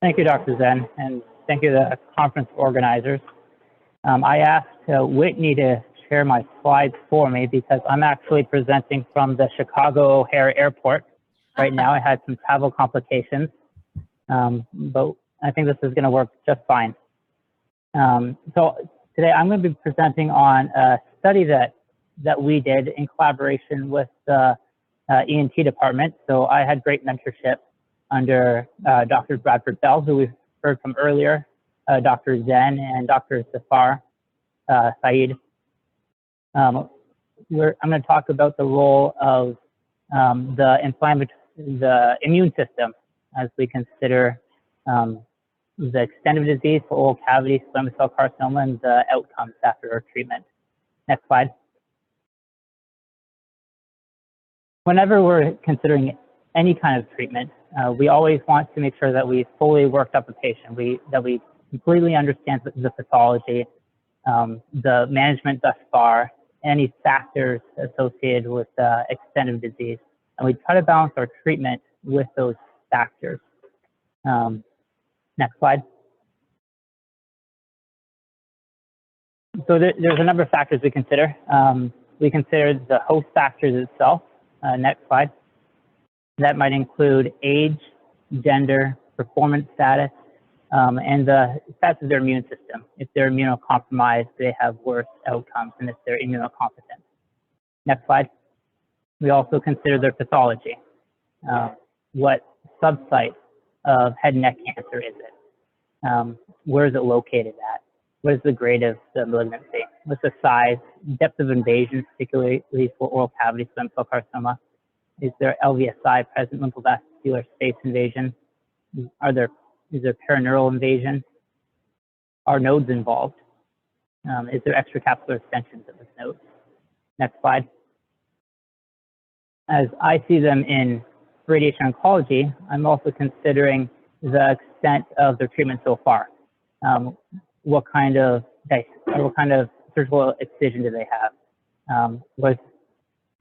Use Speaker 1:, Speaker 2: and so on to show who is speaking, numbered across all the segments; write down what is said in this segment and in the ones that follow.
Speaker 1: Thank you, Dr. Zen, and thank you to the conference organizers. I asked Whitney to share my slides for me because I'm actually presenting from the Chicago O'Hare Airport right now. I had some travel complications, but I think this is going to work just fine. So today I'm going to be presenting on a study that we did in collaboration with the ENT department. So I had great mentorship under Dr. Bradford Bell, who we've heard from earlier, Dr. Zen, and Dr. Safar Saeed. I'm going to talk about the role of the immune system as we consider the extent of disease for oral cavity squamous cell carcinoma and the outcomes after our treatment. Next slide. Whenever we're considering any kind of treatment, we always want to make sure that we fully worked up a patient, that we completely understand the pathology, the management thus far, any factors associated with the extent of disease, and we try to balance our treatment with those factors. Next slide. So there's a number of factors we consider. We consider the host factors itself. Next slide. That might include age, gender, performance status, and the status of their immune system. If they're immunocompromised, they have worse outcomes than if they're immunocompetent. Next slide. We also consider their pathology. What subsite of head and neck cancer is it? Where is it located at? What is the grade of the malignancy? What's the size, depth of invasion, particularly for oral cavity squamous cell carcinoma? Is there LVSI present, lymphovascular space invasion? Is there perineural invasion? Are nodes involved? Is there extracapsular extensions of the nodes? Next slide. As I see them in radiation oncology, I'm also considering the extent of their treatment so far. What kind of surgical excision do they have? What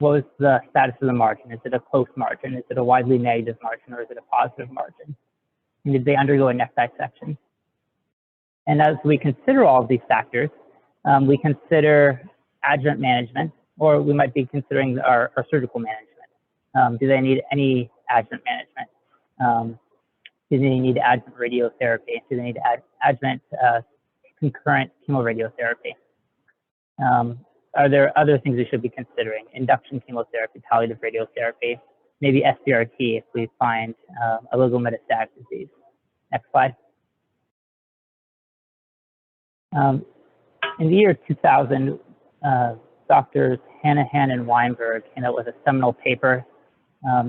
Speaker 1: was the status of the margin? Is it a close margin? Is it a widely negative margin, or is it a positive margin? And did they undergo a neck dissection? And as we consider all of these factors, we consider adjuvant management, or we might be considering our surgical management. Do they need any adjuvant management? Do they need adjuvant radiotherapy? Do they need adjuvant concurrent chemoradiotherapy? Are there other things we should be considering? Induction chemotherapy, palliative radiotherapy, maybe SBRT if we find a oligometastatic disease. Next slide. In the year 2000, Doctors Hanahan and Weinberg came out with a seminal paper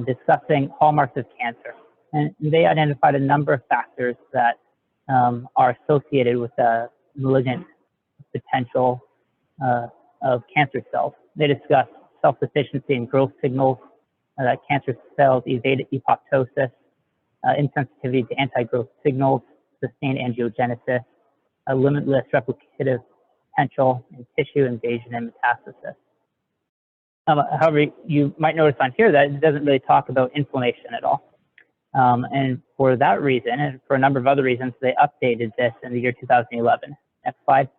Speaker 1: discussing hallmarks of cancer. And they identified a number of factors that are associated with the malignant potential of cancer cells. They discuss self-sufficiency and growth signals, that cancer cells evade apoptosis, insensitivity to anti-growth signals, sustained angiogenesis, a limitless replicative potential, and tissue invasion and metastasis. However, you might notice on here that it doesn't really talk about inflammation at all. And for that reason, and for a number of other reasons, they updated this in the year 2011. Next slide.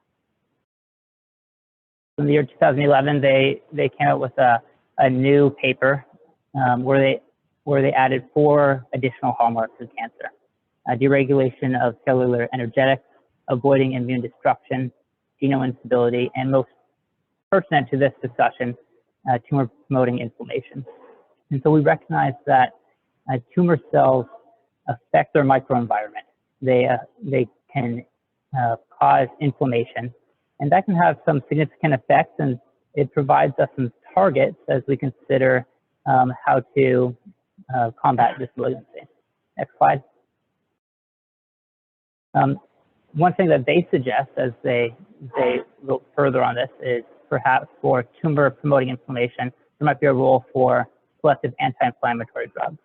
Speaker 1: In the year 2011, they came out with a new paper where they added 4 additional hallmarks of cancer: deregulation of cellular energetics, avoiding immune destruction, genome instability, and most pertinent to this discussion, tumor promoting inflammation. And so we recognize that tumor cells affect their microenvironment. They can cause inflammation, and that can have some significant effects, and it provides us some targets as we consider how to combat this malignancy. Next slide. One thing that they suggest as they look further on this is perhaps for tumor promoting inflammation, there might be a role for selective anti-inflammatory drugs.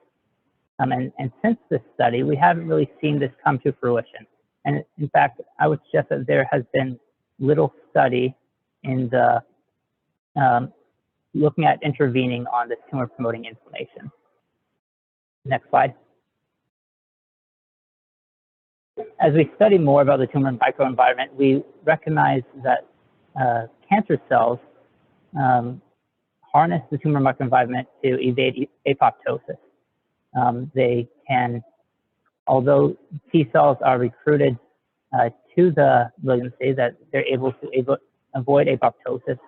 Speaker 1: And since this study, we haven't really seen this come to fruition. And in fact, I would suggest that there has been little study in the looking at intervening on this tumor promoting inflammation. Next slide. as we study more about the tumor microenvironment, we recognize that cancer cells harness the tumor microenvironment to evade apoptosis. They can, although T cells are recruited to the malignancy, that they're able to avoid apoptosis.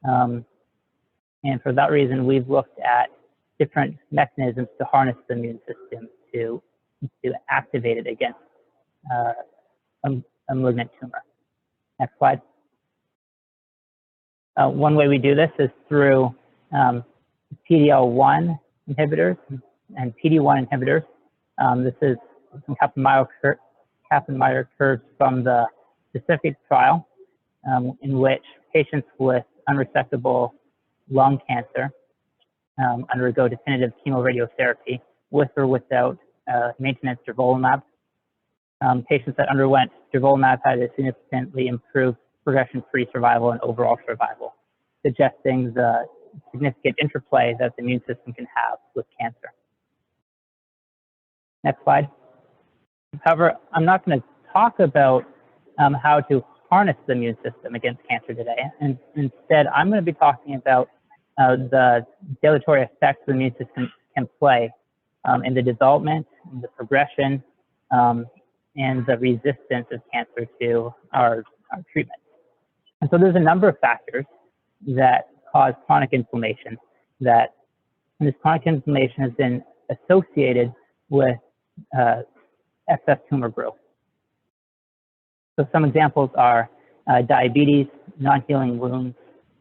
Speaker 1: And for that reason, we've looked at different mechanisms to harness the immune system to activate it against a malignant tumor. Next slide. One way we do this is through PD-L1 inhibitors and PD-1 inhibitors. This is some Kaplan-Meier curves from the specific trial in which patients with unresectable lung cancer undergo definitive chemoradiotherapy with or without maintenance durvalumab. Patients that underwent durvalumab had a significantly improved progression-free survival and overall survival, suggesting the significant interplay that the immune system can have with cancer. Next slide. However, I'm not going to talk about how to harness the immune system against cancer today. And instead, I'm going to be talking about the deleterious effects the immune system can play in the development, in the progression, and the resistance of cancer to our treatment. And so there's a number of factors that cause chronic inflammation, and this chronic inflammation has been associated with excess tumor growth. So some examples are diabetes, non-healing wounds,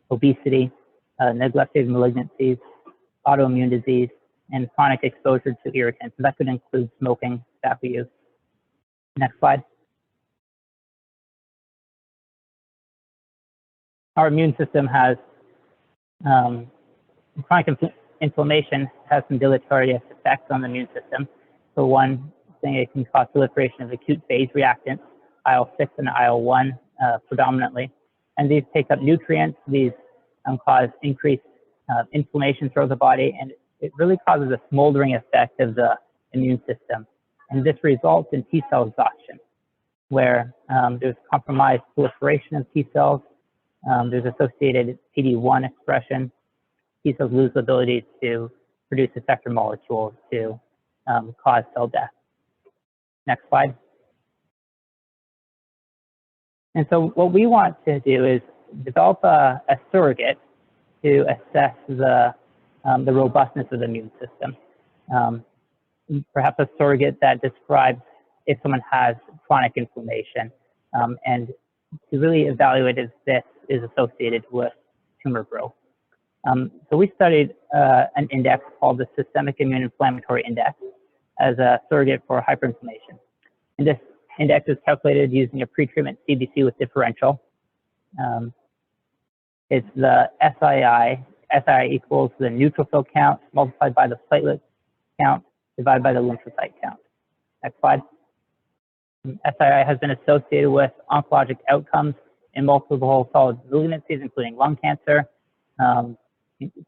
Speaker 1: obesity, neglected malignancies, autoimmune disease, and chronic exposure to irritants. And that could include smoking, tobacco use. Next slide. Our immune system has, chronic inflammation has some deleterious effects on the immune system. So one thing, it can cause proliferation of acute phase reactants, IL-6 and IL-1 predominantly. And these take up nutrients. These cause increased inflammation throughout the body, and it really causes a smoldering effect of the immune system. And this results in T cell exhaustion, where there's compromised proliferation of T cells, there's associated PD-1 expression. T cells lose the ability to produce effector molecules to cause cell death. Next slide. And so what we want to do is develop a surrogate to assess the robustness of the immune system. Perhaps a surrogate that describes if someone has chronic inflammation, and to really evaluate if this is associated with tumor growth. So we studied an index called the Systemic Immune Inflammatory Index as a surrogate for hyperinflammation. And this index is calculated using a pretreatment CBC with differential. It's the SII. SII equals the neutrophil count multiplied by the platelet count divided by the lymphocyte count. Next slide. SII has been associated with oncologic outcomes in multiple solid malignancies, including lung cancer,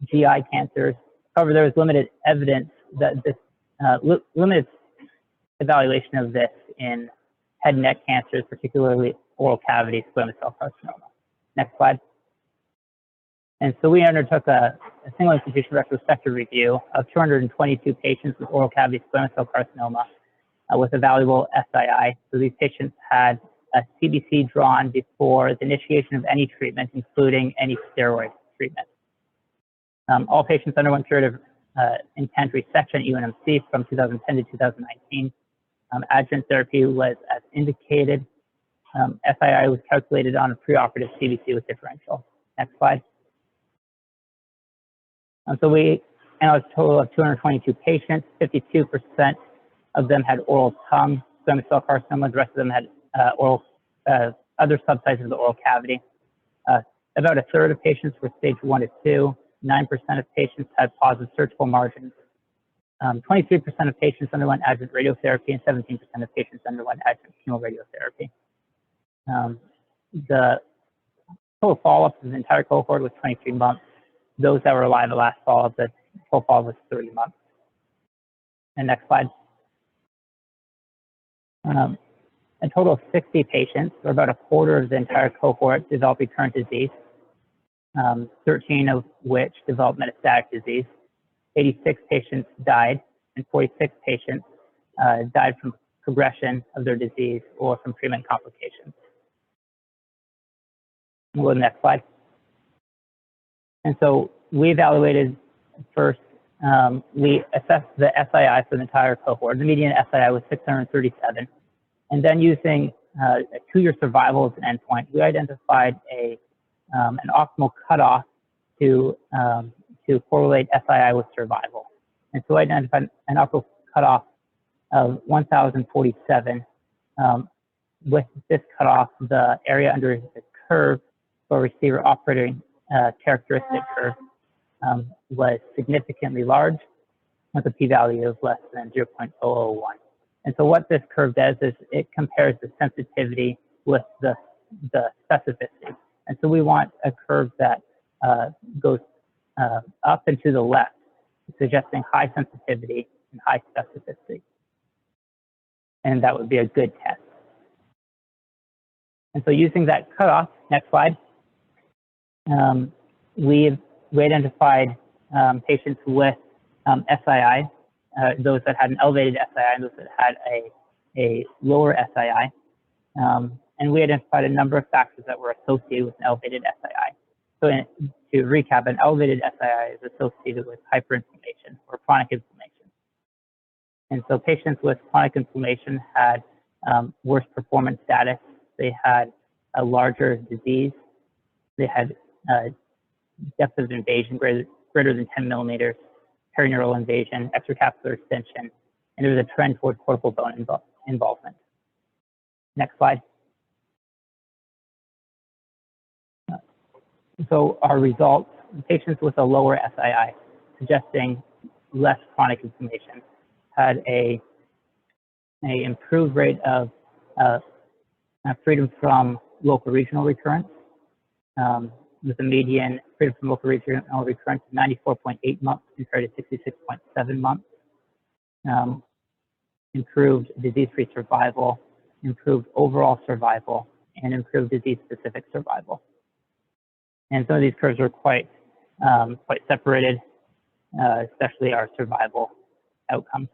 Speaker 1: GI cancers. However, there is limited evidence that this, limited evaluation of this in head and neck cancers, particularly oral cavity squamous cell carcinoma. Next slide. And so we undertook a single institution retrospective review of 222 patients with oral cavity squamous cell carcinoma with evaluable SII. So these patients had a CBC drawn before the initiation of any treatment, including any steroid treatment. All patients underwent curative intent resection, UNMC, from 2010 to 2019. Adjuvant therapy was as indicated. SII was calculated on a preoperative CBC with differential. Next slide. So we analyzed a total of 222 patients. 52% of them had oral tongue squamous cell carcinoma. The rest of them had other subtypes of the oral cavity. About a third of patients were stage 1 to 2. 9% of patients had positive surgical margins. 23% of patients underwent adjuvant radiotherapy, and 17% of patients underwent adjuvant chemoradiotherapy. The total follow-up of the entire cohort was 23 months. Those that were alive at last follow-up, the total follow-up was 30 months. And next slide. a total of 60 patients, or about a quarter of the entire cohort, developed recurrent disease, 13 of which developed metastatic disease. 86 patients died, and 46 patients died from progression of their disease or from treatment complications. We'll go to the next slide. And so we evaluated first, we assessed the SII for the entire cohort. The median SII was 637. And then using a 2-year survival as an endpoint, we identified an optimal cutoff to correlate SII with survival. And so we identified an optimal cutoff of 1,047. With this cutoff, the area under the curve for receiver operating characteristic curve was significantly large, with a p-value of less than 0.001. And so what this curve does is it compares the sensitivity with the specificity. And so we want a curve that goes up and to the left, suggesting high sensitivity and high specificity. And that would be a good test. And so using that cutoff, next slide, we identified patients with SII, those that had an elevated SII and those that had a lower SII. And we identified a number of factors that were associated with an elevated SII. So to recap, an elevated SII is associated with hyperinflammation or chronic inflammation. And so patients with chronic inflammation had worse performance status. They had a larger disease. They had depth of invasion greater than 10 millimeters, perineural invasion, extracapsular extension, and there was a trend toward cortical bone involvement. Next slide. So our results, patients with a lower SII, suggesting less chronic inflammation, had a improved rate of freedom from local regional recurrence, with a median freedom from local regional recurrence of 94.8 months compared to 66.7 months. Improved disease-free survival, improved overall survival, and improved disease-specific survival. And some of these curves are quite separated, especially our survival outcomes.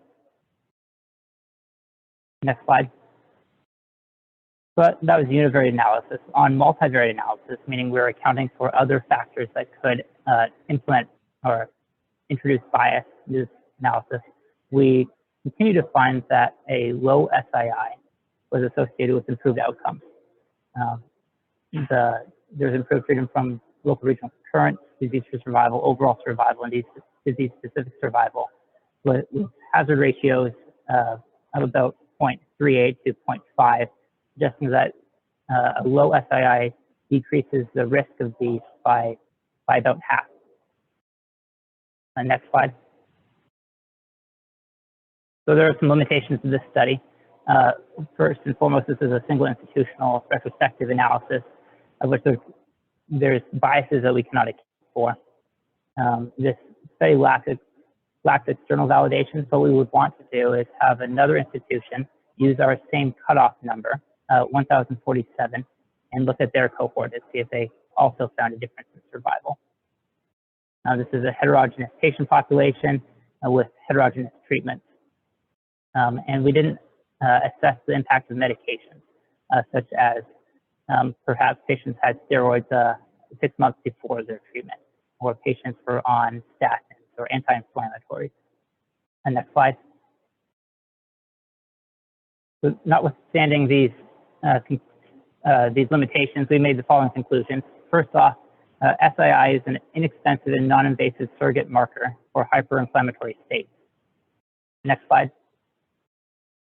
Speaker 1: Next slide. But that was univariate analysis. On multivariate analysis, meaning we're accounting for other factors that could implement or introduce bias in this analysis, we continue to find that a low SII was associated with improved outcomes. There's improved freedom from local regional recurrence, disease-free survival, overall survival, and disease-specific survival, with hazard ratios of about 0.38 to 0.5, suggesting that a low SII decreases the risk of these by about half. Next slide. So there are some limitations to this study. First and foremost, this is a single institutional retrospective analysis of which there's biases that we cannot account for. This study lacks external validation, so what we would want to do is have another institution use our same cutoff number, 1,047, and look at their cohort to see if they also found a difference in survival. This is a heterogeneous patient population with heterogeneous treatments. And we didn't assess the impact of medications, such as perhaps patients had steroids 6 months before their treatment, or patients were on statins or anti-inflammatories. And next slide. So notwithstanding these limitations, we made the following conclusions. First off, SII is an inexpensive and non-invasive surrogate marker for hyperinflammatory states. Next slide.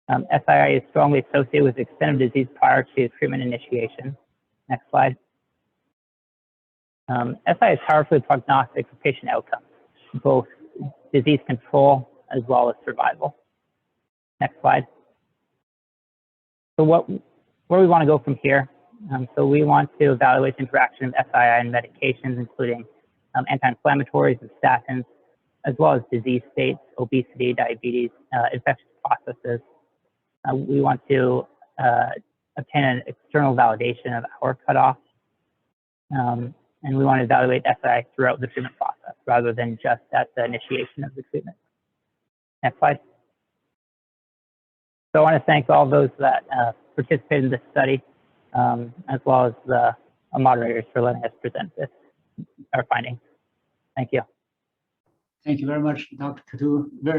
Speaker 1: SII is strongly associated with extent of disease prior to treatment initiation. Next slide. SII is powerfully prognostic for patient outcomes, both disease control as well as survival. Next slide. So where we want to go from here. So we want to evaluate the interaction of SII and medications, including anti-inflammatories and statins, as well as disease states, obesity, diabetes, infectious processes. We want to obtain an external validation of our cutoff. And we want to evaluate SI throughout the treatment process rather than just at the initiation of the treatment. Next slide. So I want to thank all those that participated in this study, as well as the moderators for letting us present our findings. Thank you.
Speaker 2: Thank you very much, Dr. Coutu. Very